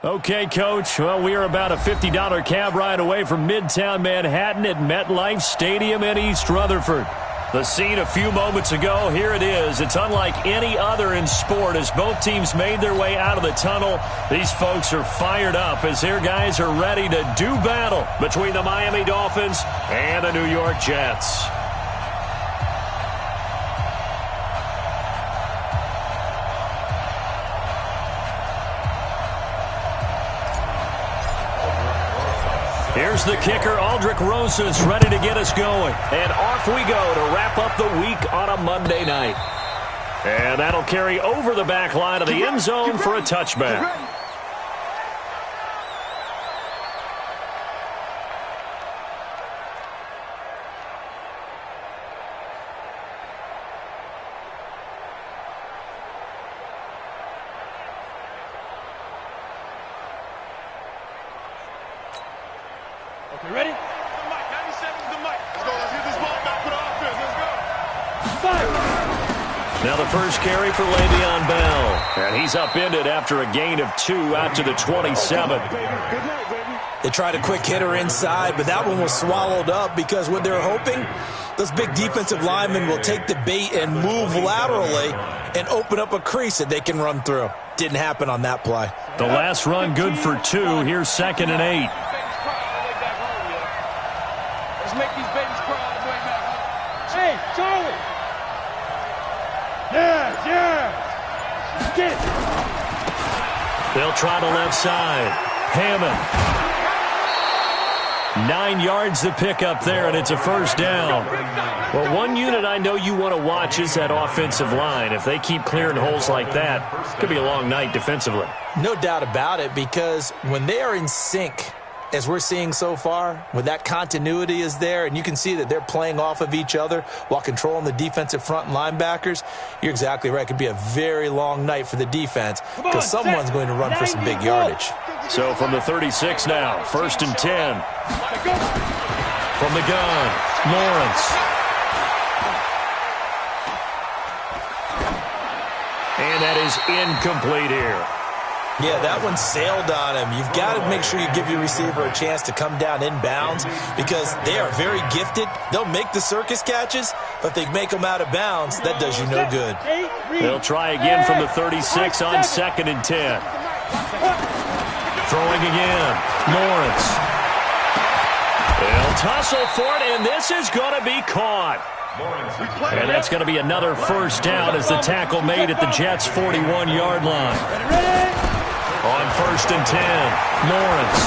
Okay, Coach. Well, we are about a $50 cab ride away from Midtown Manhattan at MetLife Stadium in East Rutherford. The scene a few moments ago, here it is. It's unlike any other in sport as both teams made their way out of the tunnel. These folks are fired up as their guys are ready to do battle between the Miami Dolphins and the New York Jets. Here's the kicker, Aldrich Rosas, ready to get us going. And off we go to wrap up the week on a Monday night. And that'll carry over the back line of the end zone for a touchback. Okay, ready? Mike, 90 seconds to Mike. Let's go. Let's get this ball back for the offense. Let's go. Fire. Now the first carry for Le'Veon Bell. And he's upended after a gain of 2 out to the 27. They tried a quick hitter inside, but that one was swallowed up because what they're hoping, those big defensive linemen will take the bait and move laterally and open up a crease that they can run through. Didn't happen on that play. The last run good for 2. Here's 2nd and 8. Make these babies cry all the way back. Hey, Charlie! Yeah! Get it! They'll try to left side. Hammond. 9 yards to pick up there, and it's a first down. Well, one unit I know you want to watch is that offensive line. If they keep clearing holes like that, it could be a long night defensively. No doubt about it, because when they are in sync, as we're seeing so far, when that continuity is there and you can see that they're playing off of each other while controlling the defensive front and linebackers, you're exactly right. It could be a very long night for the defense because someone's going to run for some big yardage. So from the 36 now, 1st and 10. From the gun, Lawrence. And that is incomplete here. Yeah, that one sailed on him. You've got to make sure you give your receiver a chance to come down inbounds because they are very gifted. They'll make the circus catches, but if they make them out of bounds, that does you no good. They'll try again from the 36 on 2nd and 10. Throwing again, Lawrence. They'll tussle for it, and this is going to be caught. And that's going to be another first down as the tackle made at the Jets' 41-yard line. On 1st and 10, Lawrence.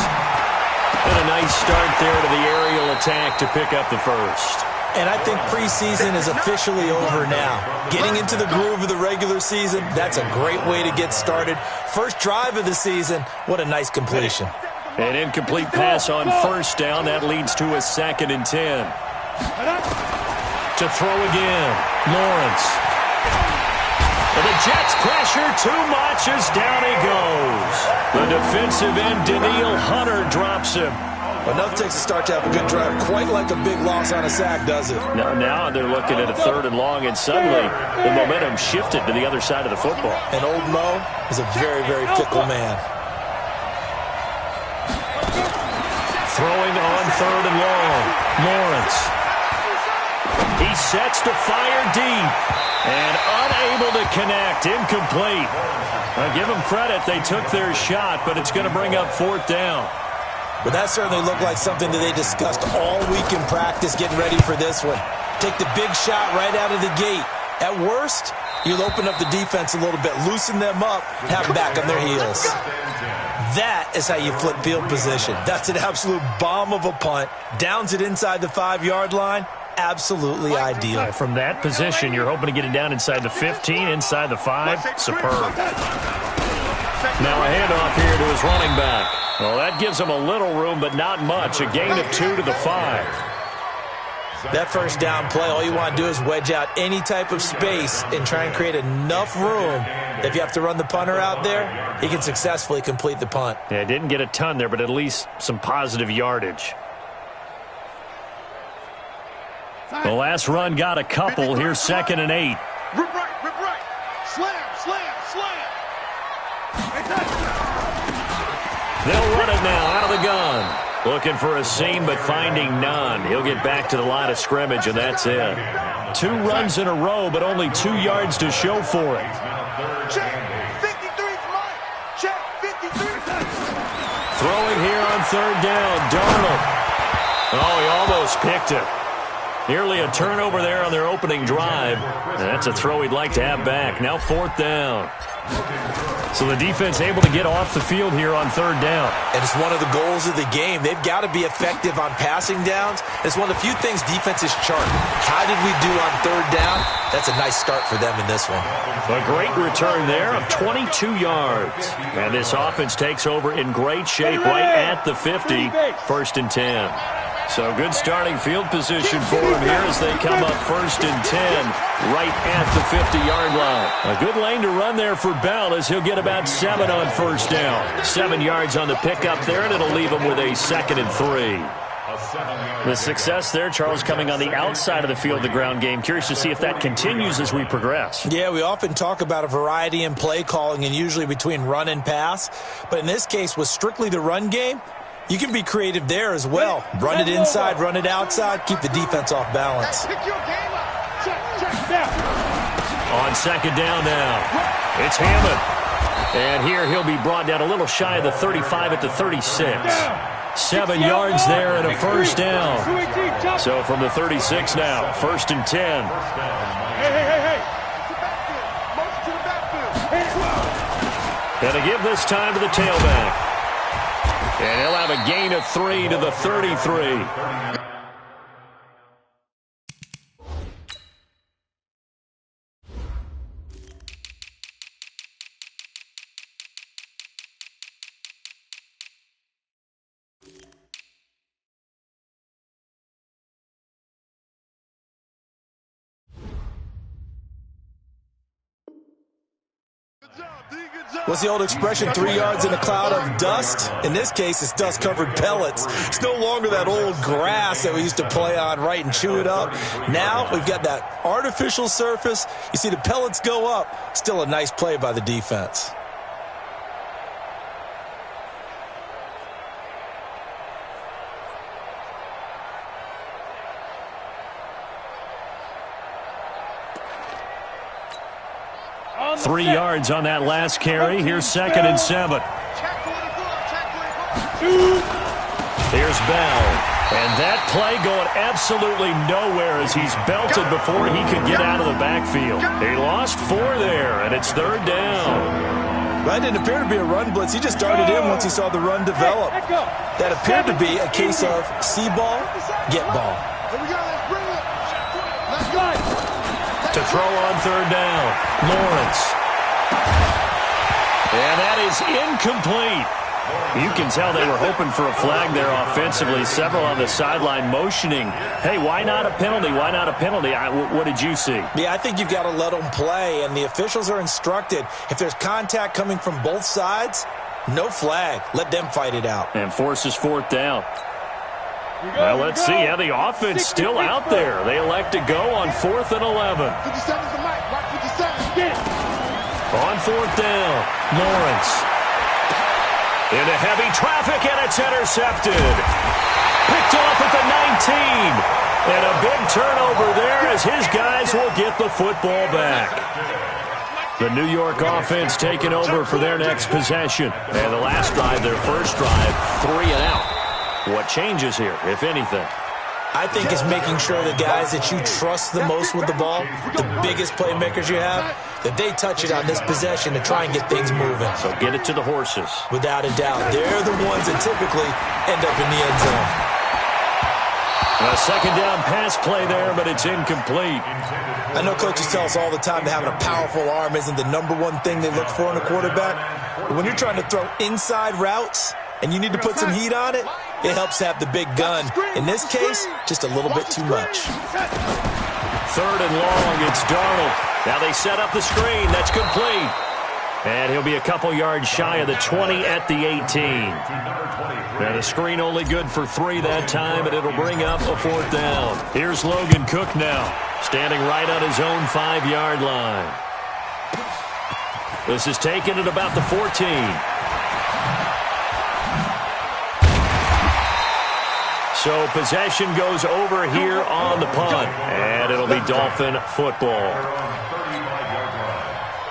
And a nice start there to the aerial attack to pick up the first. And I think preseason is officially over now. Getting into the groove of the regular season, that's a great way to get started. First drive of the season, what a nice completion. An incomplete pass on first down. That leads to a 2nd and 10. To throw again, Lawrence. And the Jets pressure too much as down he goes. The defensive end, Danielle Hunter, drops him. Enough takes a start to have a good drive. Quite like a big loss on a sack, does it? Now they're looking at a 3rd and long, and suddenly the momentum shifted to the other side of the football. And old Mo is a very, very fickle man. Throwing on 3rd and long, Lawrence. He sets to fire deep and unable to connect. Incomplete. I'll give them credit. They took their shot, but it's going to bring up 4th down. But that certainly looked like something that they discussed all week in practice getting ready for this one. Take the big shot right out of the gate. At worst, you'll open up the defense a little bit, loosen them up, have them back on their heels. That is how you flip field position. That's an absolute bomb of a punt. Downs it inside the 5-yard line. Absolutely ideal. From that position, you're hoping to get it down inside the 15, inside the 5. Superb. Now a handoff here to his running back. Well, that gives him a little room, but not much. A gain of 2 to the 5. That first down play, all you want to do is wedge out any type of space and try and create enough room. If you have to run the punter out there, he can successfully complete the punt. Yeah, didn't get a ton there, but at least some positive yardage. The last run got a couple. Here's 2nd and 8. Rip right. Slam. They'll run it now out of the gun. Looking for a seam, but finding none. He'll get back to the line of scrimmage, and that's it. 2 runs in a row, but only 2 yards to show for it. Check. 53's mine. Check. 53. Throwing here on 3rd down. Darnold. Oh, he almost picked it. Nearly a turnover there on their opening drive. And that's a throw he'd like to have back. Now 4th down. So the defense able to get off the field here on 3rd down. And it's one of the goals of the game. They've got to be effective on passing downs. It's one of the few things defenses chart. How did we do on 3rd down? That's a nice start for them in this one. A great return there of 22 yards. And this offense takes over in great shape right at the 50. 1st and 10. So good starting field position for him here as they come up 1st and 10 right at the 50-yard line. A good lane to run there for Bell as he'll get about 7 on 1st down. 7 yards on the pickup there, and it'll leave him with a 2nd and 3. The success there, Charles, coming on the outside of the field, the ground game. Curious to see if that continues as we progress. Yeah, we often talk about a variety in play calling and usually between run and pass. But in this case, with strictly the run game, you can be creative there as well. Run it inside, run it outside, keep the defense off balance. Pick your game up. Check down. On 2nd down now, it's Hammond. And here he'll be brought down a little shy of the 35 at the 36. 7 yards there and a 1st down. So from the 36 now, 1st and 10. Hey. Gonna give this time to the tailback. And he'll have a gain of 3 to the 33. What's the old expression, 3 yards in a cloud of dust? In this case, it's dust-covered pellets. It's no longer that old grass that we used to play on, right, and chew it up. Now we've got that artificial surface. You see the pellets go up. Still a nice play by the defense. Three yards on that last carry. Here's 2nd and 7. Here's Bell. And that play going absolutely nowhere as he's belted before he could get out of the backfield. He lost 4 there, and it's 3rd down. That didn't appear to be a run blitz. He just darted in once he saw the run develop. That appeared to be a case of see ball, get ball. To throw on 3rd down, Lawrence. And that is incomplete. You can tell they were hoping for a flag there offensively. Several on the sideline motioning, hey, why not a penalty? Why not a penalty? What did you see? Yeah, I think you've got to let them play, and the officials are instructed. If there's contact coming from both sides, no flag. Let them fight it out. And forces 4th down. Well, let's see how the offense still out there. They elect to go on 4th and 11. 57's the mic. Mark 57. Get it. On 4th down, Lawrence. Into heavy traffic, and it's intercepted. Picked off at the 19. And a big turnover there as his guys will get the football back. The New York offense taking over for their next possession. And the last drive, their first drive, 3 and out. What changes here, if anything? I think it's making sure the guys that you trust the most with the ball, the biggest playmakers you have, that they touch it on this possession to try and get things moving. So get it to the horses. Without a doubt. They're the ones that typically end up in the end zone. A 2nd down pass play there, but it's incomplete. I know coaches tell us all the time that having a powerful arm isn't the #1 thing they look for in a quarterback. But when you're trying to throw inside routes and you need to put some heat on it, it helps to have the big gun. In this case, just a little bit too much. 3rd and long, it's Darnold. Now they set up the screen. That's complete. And he'll be a couple yards shy of the 20 at the 18. Now the screen only good for 3 that time, and it'll bring up a 4th down. Here's Logan Cook now, standing right on his own 5-yard line. This is taken at about the 14. So possession goes over here on the punt, and it'll be Dolphin football.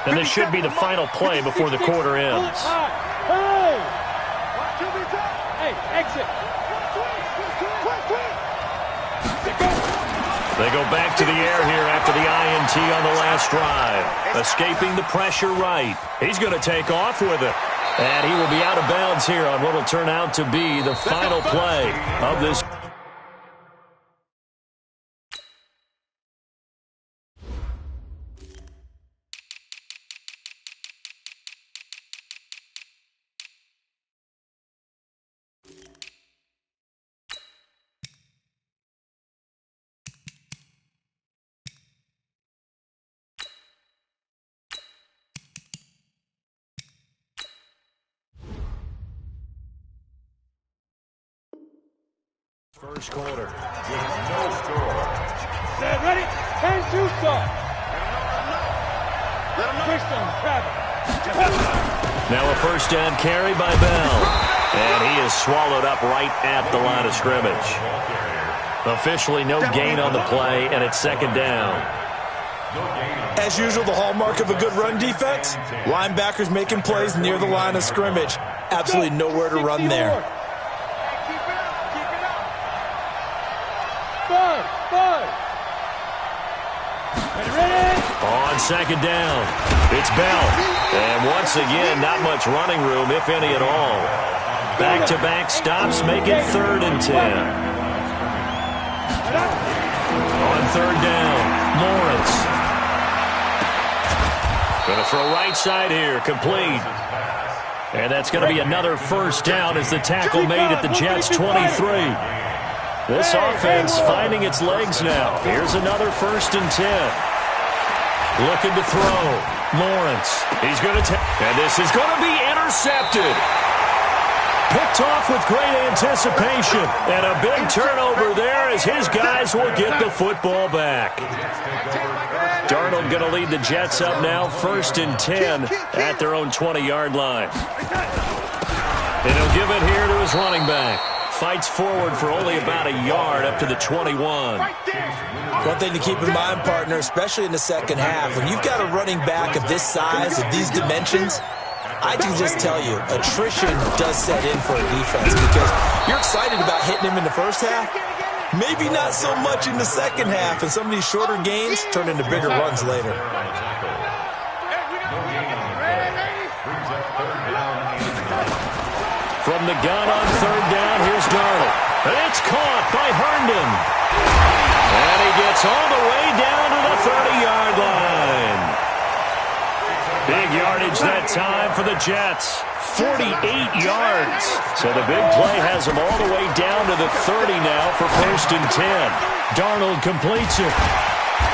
And this should be the final play before the quarter ends. Hey, exit. They go back to the air here after the INT on the last drive. Escaping the pressure right. He's going to take off with it. And he will be out of bounds here on what will turn out to be the final play of this. First quarter. Set, ready? 10-2 start. Now a first down carry by Bell. And he is swallowed up right at the line of scrimmage. Officially no gain on the play, and it's second down. As usual, the hallmark of a good run defense, linebackers making plays near the line of scrimmage. Absolutely nowhere to run there. On second down, it's Bell. And once again, not much running room, if any at all. Back-to-back stops make it 3rd and 10. On third down, Lawrence. Going to throw right side here, complete. And that's going to be another first down as the tackle made at the Jets' 23. This offense finding its legs now. Here's another 1st and 10. Looking to throw. Lawrence. He's going to and this is going to be intercepted. Picked off with great anticipation. And a big turnover there as his guys will get the football back. Darnold going to lead the Jets up now, 1st and 10 at their own 20-yard line. And he'll give it here to his running back. Fights forward for only about a yard up to the 21. One thing to keep in mind, partner, especially in the second half, when you've got a running back of this size, of these dimensions, I can just tell you, attrition does set in for a defense because you're excited about hitting him in the first half, maybe not so much in the second half, and some of these shorter gains turn into bigger runs later. From the gun on third down, here's Darnold. And it's caught by Herndon. And he gets all the way down to the 30-yard line. Big yardage that time for the Jets. 48 yards. So the big play has him all the way down to the 30 now for 1st and 10. Darnold completes it.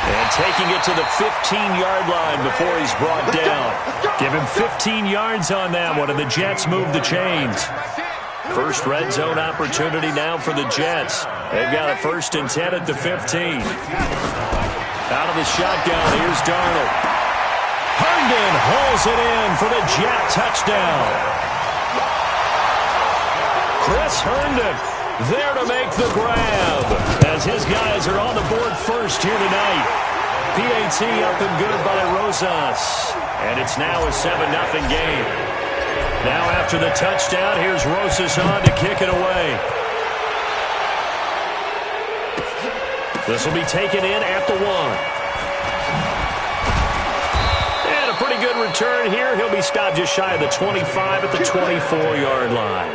And taking it to the 15-yard line before he's brought down. Give him 15 yards on that one, and the Jets move the chains. First red zone opportunity now for the Jets. They've got a 1st and 10 at the 15. Out of the shotgun, here's Darnold. Herndon hauls it in for the Jet touchdown. Chris Herndon there to make the grab as his guys are on the board first here tonight. PAT up and good by Rosas. And it's now a 7-0 game. Now after the touchdown, here's Rosas on to kick it away. This will be taken in at the 1. And a pretty good return here. He'll be stopped just shy of the 25 at the 24-yard line.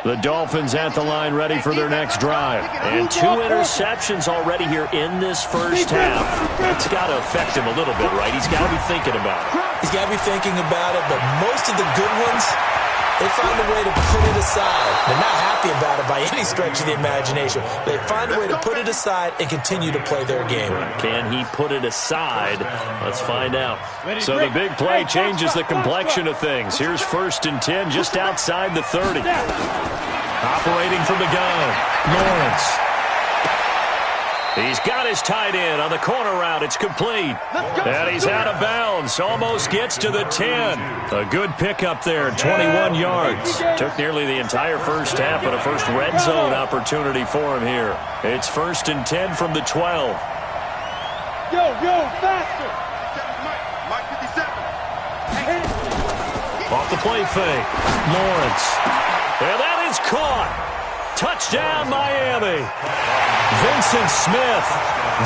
The Dolphins at the line ready for their next drive. And 2 interceptions already here in this first half. It's got to affect him a little bit, right? He's got to be thinking about it. He's got to be thinking about it, but most of the good ones They find a way to put it aside. They're not happy about it by any stretch of the imagination. They find a way to put it aside and continue to play their game. Can he put it aside? Let's find out. So the big play changes the complexion of things. Here's 1st and 10 just outside the 30. Operating from the gun, Lawrence. He's got his tight end on the corner route. It's complete. And he's out of bounds. Almost gets to the 10. A good pickup there, 21 yards. Took nearly the entire first half, but a first red zone opportunity for him here. It's 1st and 10 from the 12. Yo, faster. Mike 57. Off the play fake. Lawrence. And that is caught. Touchdown, Miami. Vincent Smith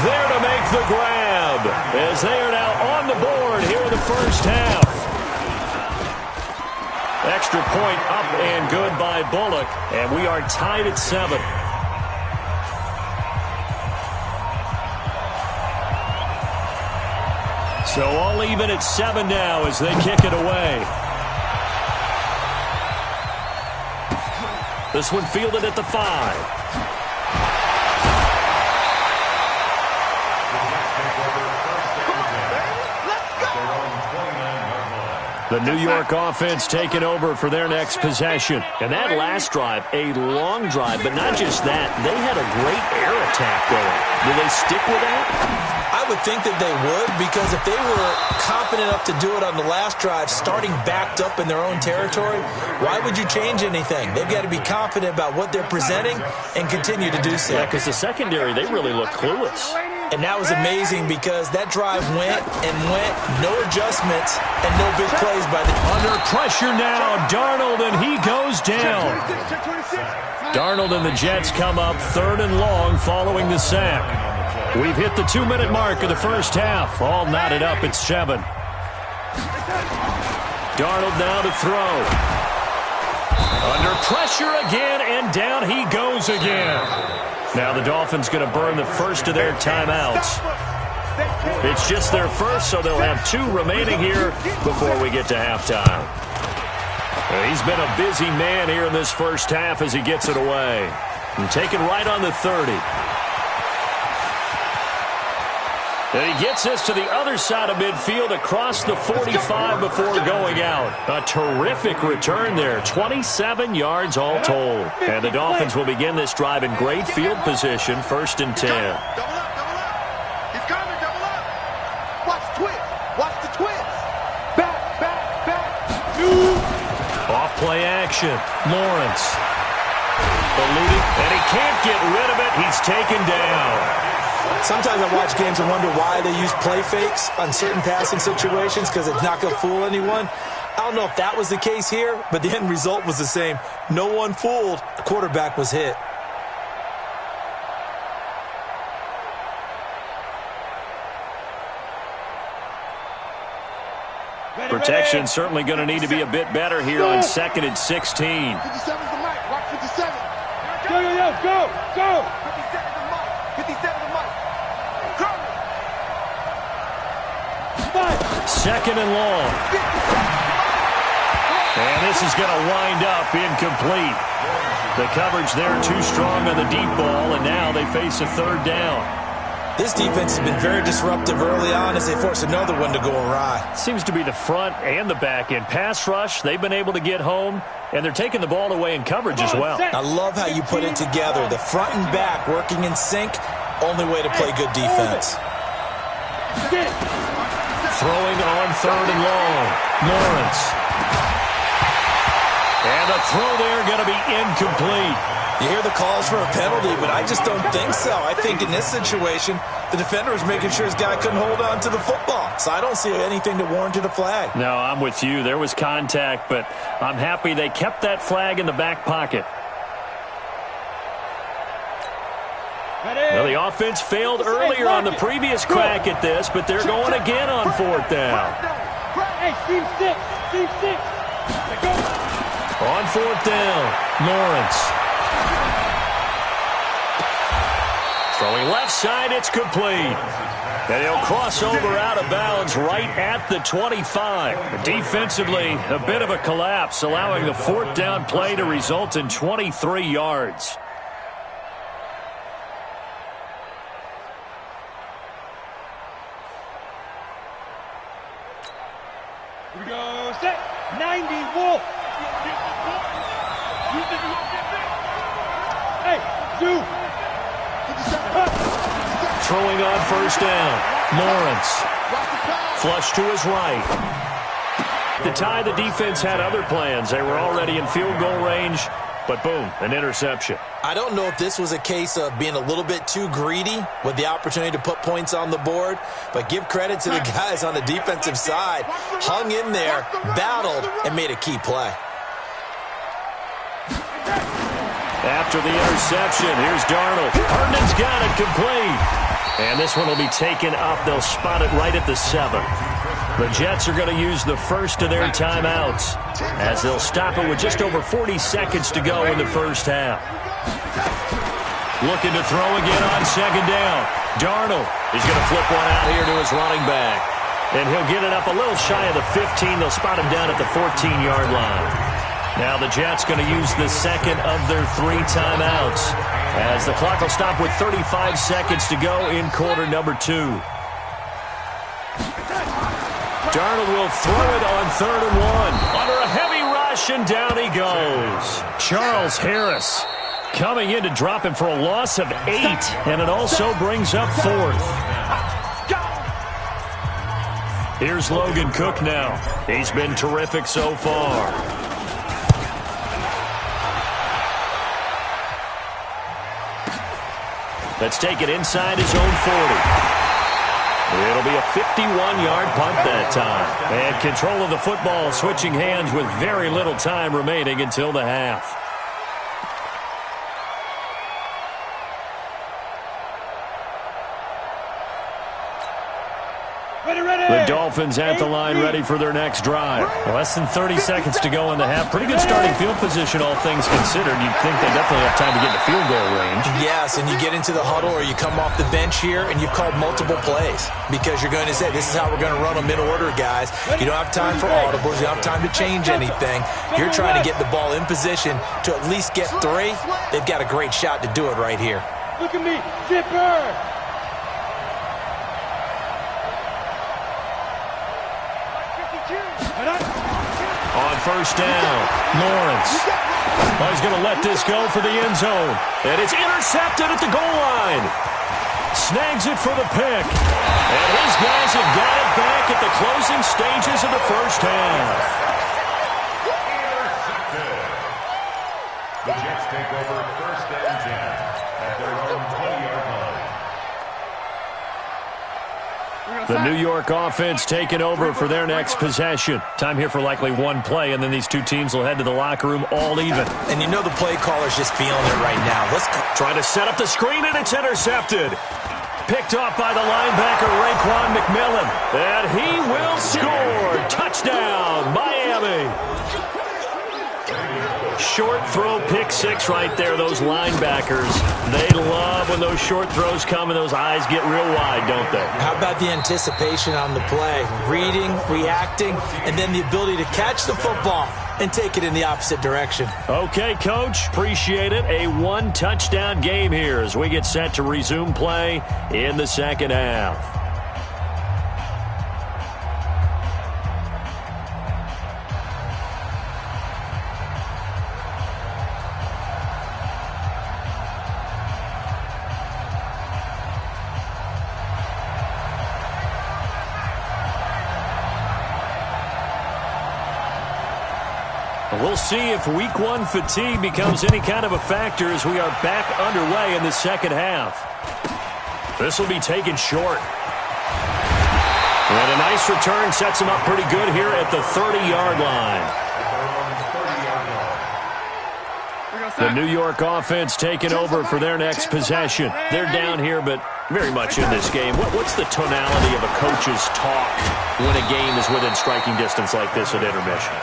there to make the grab as they are now on the board here in the first half. Extra point up and good by Bullock, and we are tied at 7. So all even at 7 now as they kick it away. This one fielded at the 5. The New York offense taking over for their next possession. And that last drive, a long drive, but not just that. They had a great air attack going. Will they stick with that? I would think that they would, because if they were confident enough to do it on the last drive, starting backed up in their own territory, why would you change anything? They've got to be confident about what they're presenting and continue to do so. Yeah, because the secondary, they really look clueless. And that was amazing because that drive went and went, no adjustments, and no big plays by the... Under pressure now, Darnold, and he goes down. Darnold and the Jets come up 3rd and long following the sack. We've hit the 2-minute mark of the first half. All knotted up at 7. Darnold now to throw. Under pressure again, and down he goes again. Now the Dolphins going to burn the first of their timeouts. It's just their first, so they'll have 2 remaining here before we get to halftime. He's been a busy man here in this first half as he gets it away. And taken right on the 30. And he gets this to the other side of midfield across the 45 before going out. A terrific return there. 27 yards all told. And the Dolphins will begin this drive in great field position. 1st and 10. Double up. He's coming, double up. Watch the twist. Back. Off play action. Lawrence. Eluding, and he can't get rid of it. He's taken down. Sometimes I watch games and wonder why they use play fakes on certain passing situations, because it's not going to fool anyone. I don't know if that was the case here, but the end result was the same. No one fooled. The quarterback was hit. Protection certainly going to need to be a bit better here on 2nd and 16. 57's the mic. Watch 57. Go. 57's the mic. 57's the mic. 2nd and long. And this is going to wind up incomplete. The coverage there too strong on the deep ball, and now they face a 3rd down. This defense has been very disruptive early on as they force another one to go awry. Seems to be the front and the back end. Pass rush, they've been able to get home, and they're taking the ball away in coverage as well. I love how you put it together. The front and back working in sync, only way to play good defense. Throwing on 3rd and long. Lawrence. And the throw there going to be incomplete. You hear the calls for a penalty, but I just don't think so. I think in this situation, the defender was making sure his guy couldn't hold on to the football. So I don't see anything to warrant a flag. No, I'm with you. There was contact, but I'm happy they kept that flag in the back pocket. Well, the offense failed earlier on the previous crack at this, but they're going again on 4th down. Hey, team 6. On 4th down, Lawrence. Throwing left side, it's complete. And he'll cross over out of bounds right at the 25. Defensively, a bit of a collapse, allowing the fourth down play to result in 23 yards. Here we go, set, 90, Wolf. Hey, Zoo. Throwing on first down. Lawrence. Flush to his right. To tie, the defense had other plans. They were already in field goal range, but boom, an interception. I don't know if this was a case of being a little bit too greedy with the opportunity to put points on the board, but give credit to the guys on the defensive side. Hung in there, battled, and made a key play. After the interception, here's Darnold. Herndon's got it complete. And this one will be taken up. They'll spot it right at the 7. The Jets are going to use the first of their timeouts as they'll stop it with just over 40 seconds to go in the first half. Looking to throw again on second down. Darnold is going to flip one out here to his running back. And he'll get it up a little shy of the 15. They'll spot him down at the 14-yard line. Now the Jets going to use the second of their 3 timeouts as the clock will stop with 35 seconds to go in quarter number 2. Darnold will throw it on 3rd and 1. Under a heavy rush, and down he goes. Charles Harris coming in to drop him for a loss of 8, and it also brings up 4th. Here's Logan Cook now. He's been terrific so far. Let's take it inside his own 40. It'll be a 51-yard punt that time. And control of the football switching hands with very little time remaining until the half. The Dolphins at the line ready for their next drive. Less than 30 seconds to go in the half. Pretty good starting field position, all things considered. You'd think they definitely have time to get in the field goal range. Yes, and you get into the huddle or you come off the bench here and you've called multiple plays because you're going to say, this is how we're going to run them in order, guys. You don't have time for audibles. You don't have time to change anything. You're trying to get the ball in position to at least get 3. They've got a great shot to do it right here. Look at me, Zipper. On first down, Lawrence. Oh, he's going to let this go for the end zone. And it's intercepted at the goal line. Snags it for the pick. And his guys have got it back at the closing stages of the first half. The Jets take over first and 10 at their own 20-yard line. The New York offense taking over for their next possession. Time here for likely one play, and then these two teams will head to the locker room all even. And you know the play caller's just feeling it right now. Let's try to set up the screen, and it's intercepted. Picked off by the linebacker, Raekwon McMillan. And he will score. Touchdown, Miami. Short throw, pick 6 right there. Those linebackers, they love when those short throws come and those eyes get real wide, don't they? How about the anticipation on the play? Reading, reacting, and then the ability to catch the football and take it in the opposite direction. Okay, Coach, appreciate it. A 1-touchdown game here as we get set to resume play in the second half. We'll see if week 1 fatigue becomes any kind of a factor as we are back underway in the second half. This will be taken short. And a nice return sets him up pretty good here at the 30-yard line. The New York offense taking over for their next possession. They're down here, but very much in this game. What's the tonality of a coach's talk when a game is within striking distance like this at intermission?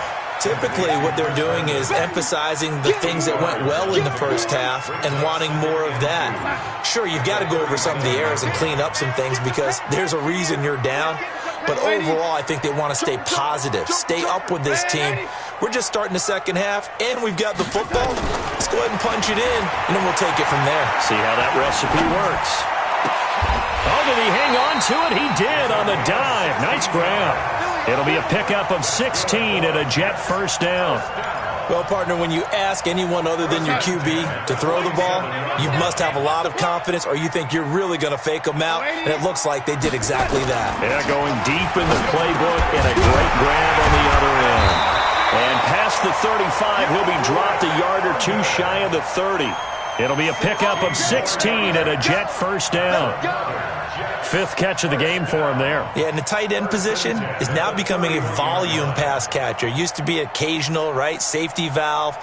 Typically, what they're doing is emphasizing the things that went well in the first half and wanting more of that. Sure, you've got to go over some of the errors and clean up some things because there's a reason you're down. But overall, I think they want to stay positive, stay up with this team. We're just starting the second half, and we've got the football. Let's go ahead and punch it in, and then we'll take it from there. See how that recipe works. Oh, did he hang on to it? He did on the dive. Nice grab. It'll be a pickup of 16 and a Jet first down. Well, partner, when you ask anyone other than your QB to throw the ball, you must have a lot of confidence or you think you're really going to fake them out, and it looks like they did exactly that. Yeah, going deep in the playbook and a great grab on the other end. And past the 35, he'll be dropped a yard or two shy of the 30. It'll be a pickup of 16 and a Jet first down. Fifth catch of the game for him there. Yeah, and the tight end position is now becoming a volume pass catcher. Used to be occasional, right? Safety valve,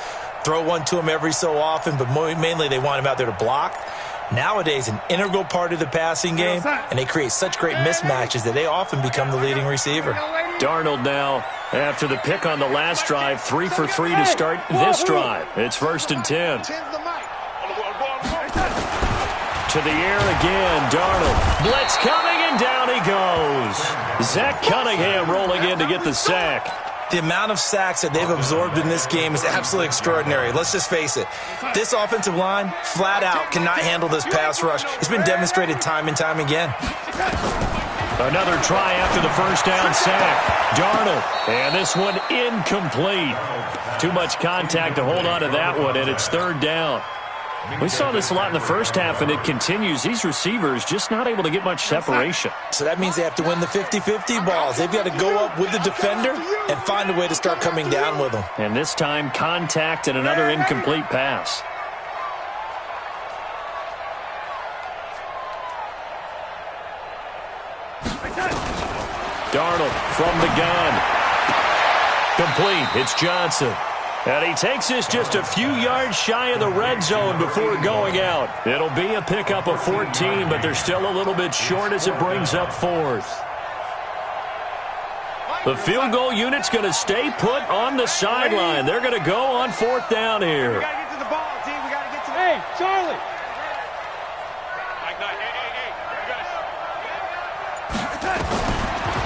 throw one to him every so often, but mainly they want him out there to block. Nowadays, an integral part of the passing game, and they create such great mismatches that they often become the leading receiver. Darnold now, after the pick on the last drive, 3 for 3 to start this drive. It's 1st and 10. To the air again, Darnold. Blitz coming, and down he goes. Zach Cunningham rolling in to get the sack. The amount of sacks that they've absorbed in this game is absolutely extraordinary. Let's just face it. This offensive line, flat out, cannot handle this pass rush. It's been demonstrated time and time again. Another try after the first down sack. Darnold, and this one incomplete. Too much contact to hold on to that one, and it's 3rd down. We saw this a lot in the first half, and it continues. These receivers just not able to get much separation. So that means they have to win the 50-50 balls. They've got to go up with the defender and find a way to start coming down with them. And this time, contact and another incomplete pass. Darnold from the gun. Complete. It's Johnson. And he takes this just a few yards shy of the red zone before going out. It'll be a pickup of 14, but they're still a little bit short as it brings up 4th. The field goal unit's going to stay put on the sideline. They're going to go on 4th down here. We got to get to the ball, team. We got to get to the ball. Hey, Charlie.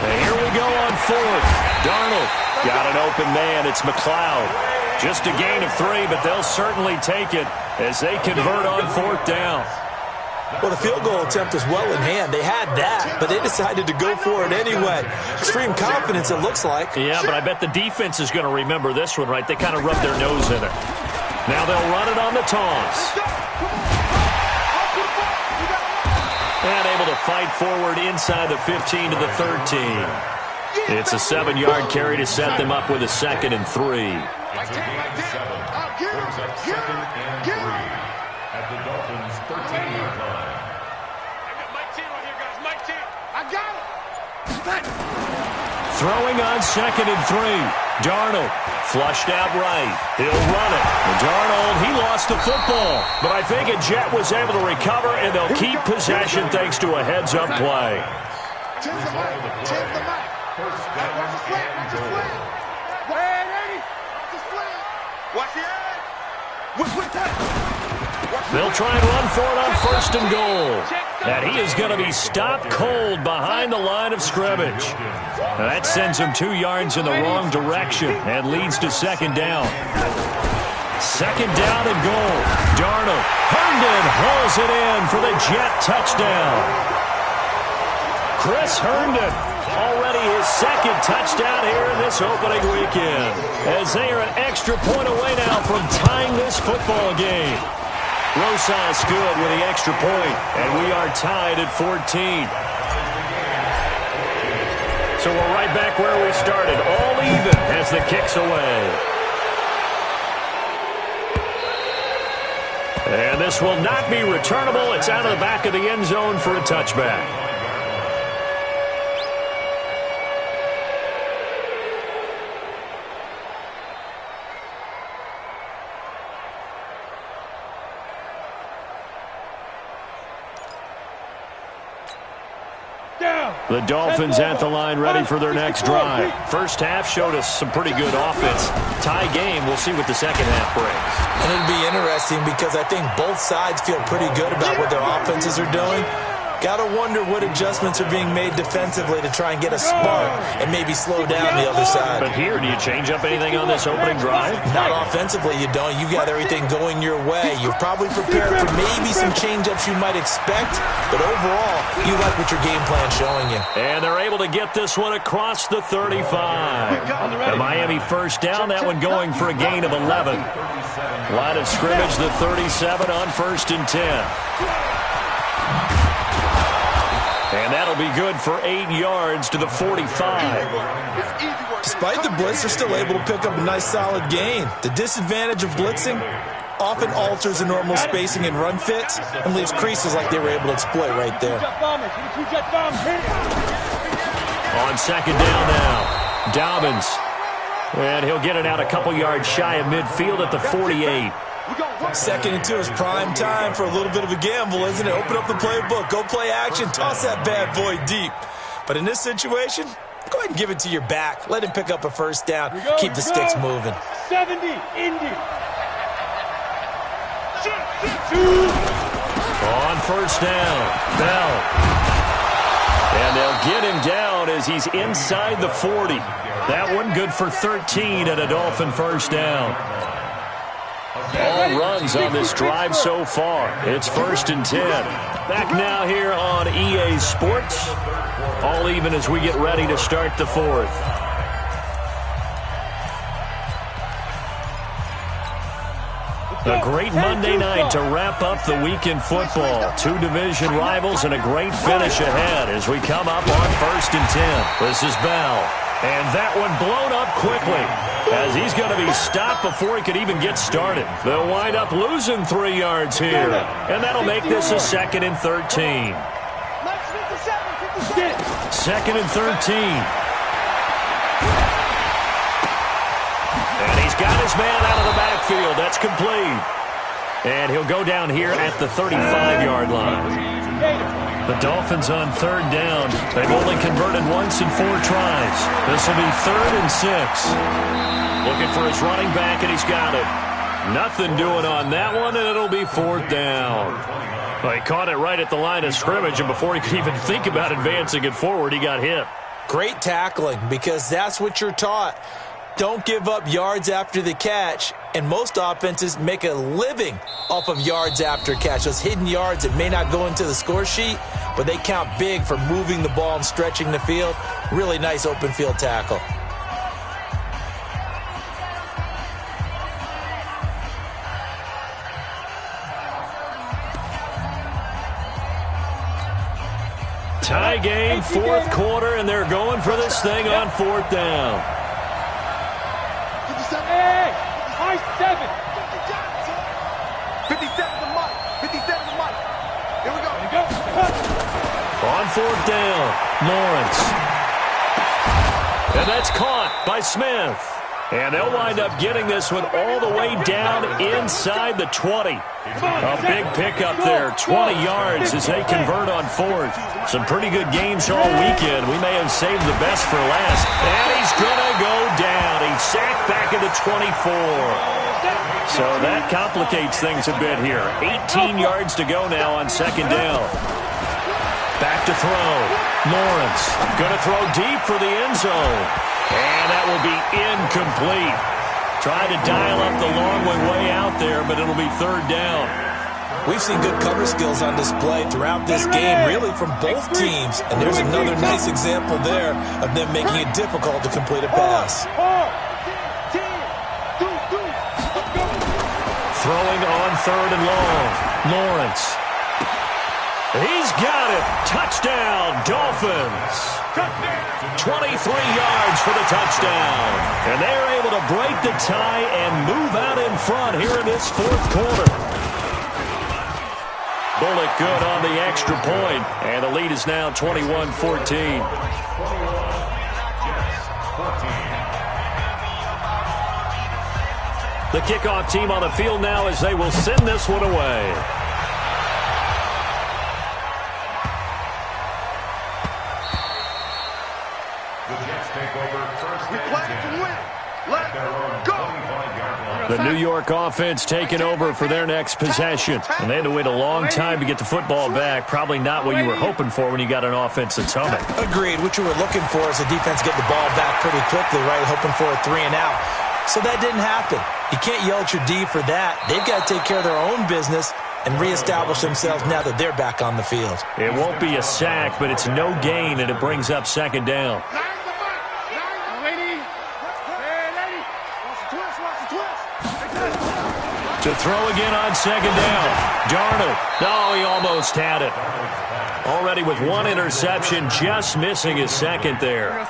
And here we go on 4th. Darnold got an open man. It's McLeod. Just a gain of 3, but they'll certainly take it as they convert on 4th down. Well, the field goal attempt was well in hand. They had that, but they decided to go for it anyway. Extreme confidence, it looks like. Yeah, but I bet the defense is going to remember this one, right? They kind of rub their nose in it. Now they'll run it on the toss. And able to fight forward inside the 15 to the 13. It's a 7-yard carry to set them up with a 2nd and 3. It's a gain 7. Brings up 2nd and 3 at the Dolphins' 13-yard line. I got Mike T right here, guys. Mike T. I got it. Throwing on 2nd and 3. Darnold flushed out right. He'll run it. And Darnold, he lost the football. But I think a Jet was able to recover, and they'll keep possession thanks to a heads-up play. Change the mic. Change the mic. First down Watch the flag. Watch the flag. Watch the edge. They'll try and run for it on 1st and goal. And he is going to be stopped cold behind the line of scrimmage. Now that sends him 2 yards in the wrong direction and leads to 2nd down. 2nd down and goal. Darnold. Herndon hauls it in for the Jet touchdown. Chris Herndon, already his 2nd touchdown here in this opening weekend, as they are an extra point away now from tying this football game. Rosas good with the extra point, and we are tied at 14. So we're right back where we started, all even as the kick's away. And this will not be returnable. It's out of the back of the end zone for a touchback. Down. The Dolphins at the line ready for their next drive. First half showed us some pretty good offense. Tie game, we'll see what the second half brings. And it'll be interesting because I think both sides feel pretty good about what their offenses are doing. Gotta wonder what adjustments are being made defensively to try and get a spark and maybe slow down the other side. But here, do you change up anything on this opening drive? Not offensively, you don't. You got everything going your way. You've probably prepared for maybe some change-ups you might expect, but overall, you like what your game plan's showing you. And they're able to get this one across the 35. The Miami first down, that one going for a gain of 11. Line of scrimmage, the 37 on 1st and 10. And that'll be good for 8 yards to the 45. Despite the blitz, they're still able to pick up a nice solid gain. The disadvantage of blitzing often alters the normal spacing and run fits and leaves creases like they were able to exploit right there. On second down now, Dobbins. And he'll get it out a couple yards shy of midfield at the 48. 2nd and 2 is prime time for a little bit of a gamble, isn't it? Open up the playbook, go play action, toss that bad boy deep. But in this situation, go ahead and give it to your back. Let him pick up a first down. Keep the sticks moving. 70, Indy. On first down, Bell. And they'll get him down as he's inside the 40. That one good for 13 and a Dolphin first down. All runs on this drive so far. It's 1st and 10. Back now here on EA Sports. All even as we get ready to start the 4th. A great Monday night to wrap up the week in football. 2 division rivals and a great finish ahead as we come up on 1st and 10. This is Bell. And that one blown up quickly as he's going to be stopped before he could even get started. They'll wind up losing 3 yards here. And that'll make this a 2nd and 13. 2nd and 13. And he's got his man out of the backfield. That's complete. And he'll go down here at the 35-yard line. The Dolphins on 3rd down. They've only converted once in 4 tries. This will be 3rd and 6. Looking for his running back, and he's got it. Nothing doing on that one, and it'll be 4th down. Well, he caught it right at the line of scrimmage, and before he could even think about advancing it forward, he got hit. Great tackling, because that's what you're taught. Don't give up yards after the catch, and most offenses make a living off of yards after catch. Those hidden yards that may not go into the score sheet, but they count big for moving the ball and stretching the field. Really nice open field tackle. Tie game, 4th quarter, and they're going for this thing on 4th down. Hey, high 7. 57 to Mike. 57 to Mike. Here we go. On 4th down, Lawrence. And that's caught by Smith. And they'll wind up getting this one all the way down inside the 20. A big pickup there, 20 yards as they convert on 4th. Some pretty good games all weekend. We may have saved the best for last. And he's going to go down. He's sacked back at the 24. So that complicates things a bit here. 18 yards to go now on 2nd down. Back to throw. Lawrence going to throw deep for the end zone. And that will be incomplete. Tried to dial up the long way out there, but it'll be 3rd down. We've seen good cover skills on display throughout this game, really from both teams. And there's another nice example there of them making it difficult to complete a pass. Throwing on 3rd and long. Lawrence. He's got it. Touchdown, Dolphins. 23 yards for the touchdown. And they're able to break the tie and move out in front here in this 4th quarter. Bullock good on the extra point. And the lead is now 21-14. The kickoff team on the field now as they will send this one away. The New York offense taking over for their next possession. And they had to wait a long time to get the football back. Probably not what you were hoping for when you got an offense that's humming. Agreed. What you were looking for is the defense get the ball back pretty quickly, right? Hoping for a 3 and out. So that didn't happen. You can't yell at your D for that. They've got to take care of their own business and reestablish themselves now that they're back on the field. It won't be a sack, but it's no gain, and it brings up second down. To throw again on second down. Darnold. No, he almost had it. Already with one interception, just missing his second there.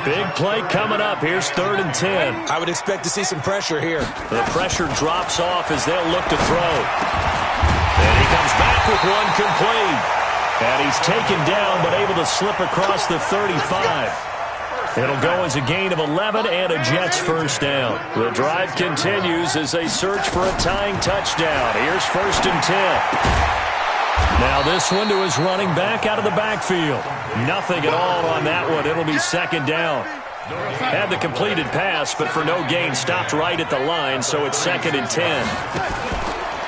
Big play coming up. Here's 3rd and 10. I would expect to see some pressure here. The pressure drops off as they'll look to throw. And he comes back with one complete. And he's taken down but able to slip across the 35. It'll go as a gain of 11 and a Jets first down. The drive continues as they search for a tying touchdown. Here's 1st and 10. Now this one to his running back out of the backfield. Nothing at all on that one. It'll be second down. Had the completed pass, but for no gain, stopped right at the line, so it's 2nd and 10.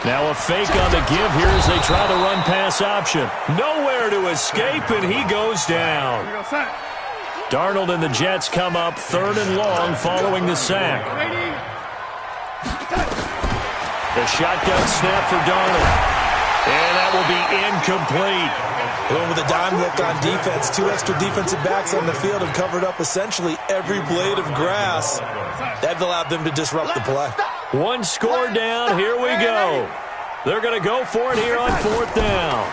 Now a fake on the give here as they try the run-pass option. Nowhere to escape, and he goes down. Darnold and the Jets come up 3rd and long following the sack. The shotgun snap for Darnold. And that will be incomplete. Going with a dime look on defense. 2 extra defensive backs on the field have covered up essentially every blade of grass. That allowed them to disrupt the play. One score down. Here we go. They're going to go for it here on 4th down.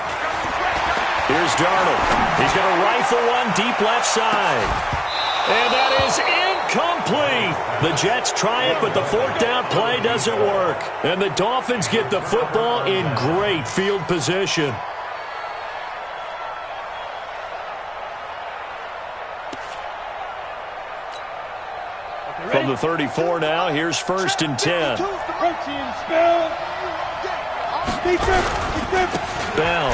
Here's Darnold. He's going to rifle one deep left side. And that is incomplete. The Jets try it, but the 4th down play doesn't work. And the Dolphins get the football in great field position. From the 34 now, here's 1st and 10. Bell.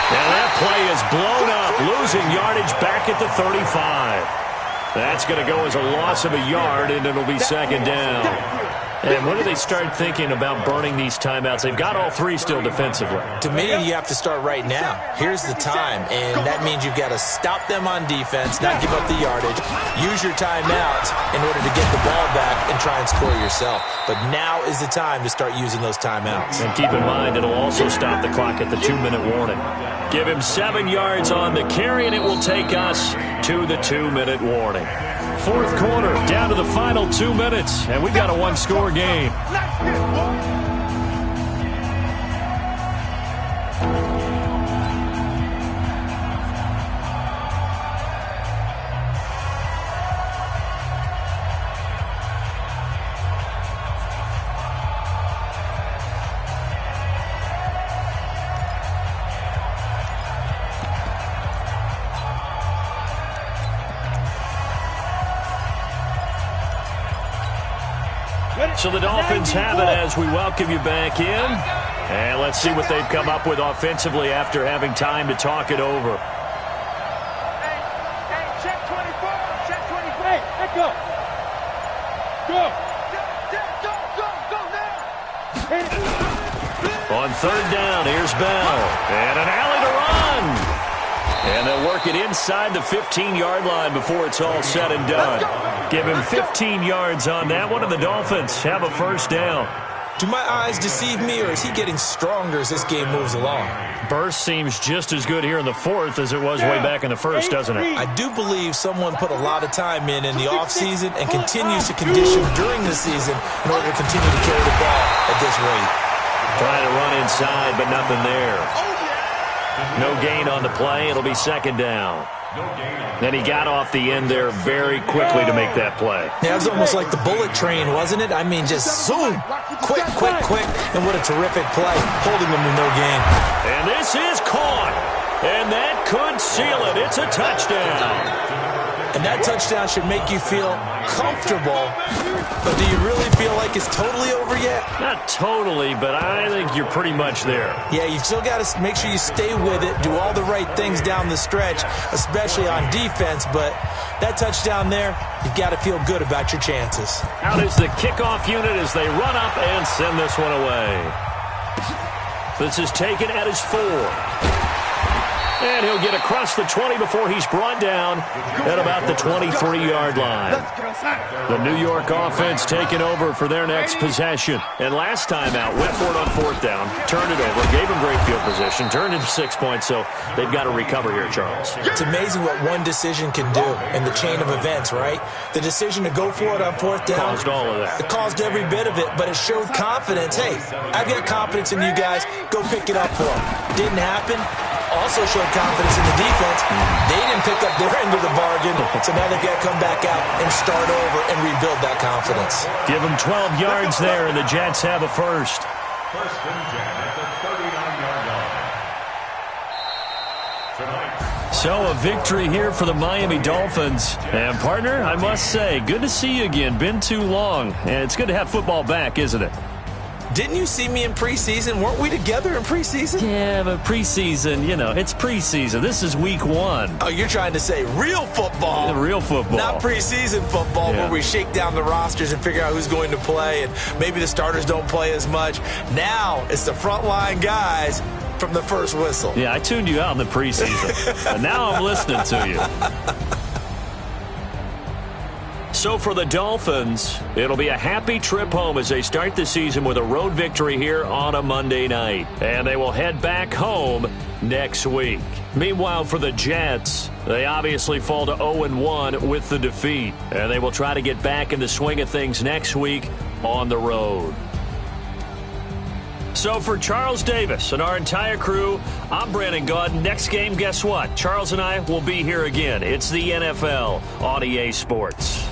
And that play is blown up, losing yardage back at the 35. That's going to go as a loss of a yard, and it'll be second down. And when do they start thinking about burning these timeouts? They've got all 3 still defensively. To me, you have to start right now. Here's the time, and that means you've got to stop them on defense, not give up the yardage, use your timeouts in order to get the ball back and try and score yourself. But now is the time to start using those timeouts. And keep in mind, it'll also stop the clock at the 2-minute warning. Give him 7 yards on the carry, and it will take us to the 2-minute warning. 4th quarter, down to the final 2 minutes, and we've got a 1-score game. So the Dolphins have it as we welcome you back in. And let's see what they've come up with offensively after having time to talk it over. Hey, check 24, check 24. Hey, go. Go now. On 3rd down, here's Bell. And an alley to run. And they'll work it inside the 15-yard line before it's all said and done. Give him 15 yards on that one, and the Dolphins have a 1st down. Do my eyes deceive me, or is he getting stronger as this game moves along? Burst seems just as good here in the 4th as it was way back in the 1st, doesn't it? I do believe someone put a lot of time in the offseason and continues to condition during the season in order to continue to carry the ball at this rate. Trying to run inside, but nothing there. No gain on the play. It'll be 2nd down. Then he got off the end there very quickly to make that play. Yeah, it was almost like the bullet train, wasn't it? I mean, just zoom. Quick. And what a terrific play, holding them to no gain. And this is caught. And that could seal it. It's a touchdown. And that touchdown should make you feel comfortable. But do you really feel like it's totally over yet? Not totally, but I think you're pretty much there. Yeah, you've still got to make sure you stay with it, do all the right things down the stretch, especially on defense. But that touchdown there, you've got to feel good about your chances. Out is the kickoff unit as they run up and send this one away. This is taken at his 4. And he'll get across the 20 before he's brought down at about the 23-yard line. The New York offense taking over for their next possession. And last time out, went for it on 4th down, turned it over, gave him great field position, turned into 6 points, so they've got to recover here, Charles. It's amazing what one decision can do in the chain of events, right? The decision to go for it on 4th down. Caused all of that. It caused every bit of it, but it showed confidence. Hey, I've got confidence in you guys. Go pick it up for them. Didn't happen. Also showed confidence in the defense. They didn't pick up their end of the bargain, so now they've got to come back out and start over and rebuild that confidence. Give them 12 yards there, and the Jets have a first. First and 10 at the 39-yard line. Tonight. So a victory here for the Miami Dolphins. And, partner, I must say, good to see you again. Been too long. And it's good to have football back, isn't it? Didn't you see me in preseason? Weren't we together in preseason? Yeah, but preseason, you know, it's preseason. This is week 1. Oh, you're trying to say real football. Real football. Not preseason football where we shake down the rosters and figure out who's going to play, and maybe the starters don't play as much. Now it's the frontline guys from the first whistle. Yeah, I tuned you out in the preseason, and now I'm listening to you. So for the Dolphins, it'll be a happy trip home as they start the season with a road victory here on a Monday night. And they will head back home next week. Meanwhile, for the Jets, they obviously fall to 0-1 with the defeat. And they will try to get back in the swing of things next week on the road. So for Charles Davis and our entire crew, I'm Brandon Gaud. Next game, guess what? Charles and I will be here again. It's the NFL on EA Sports.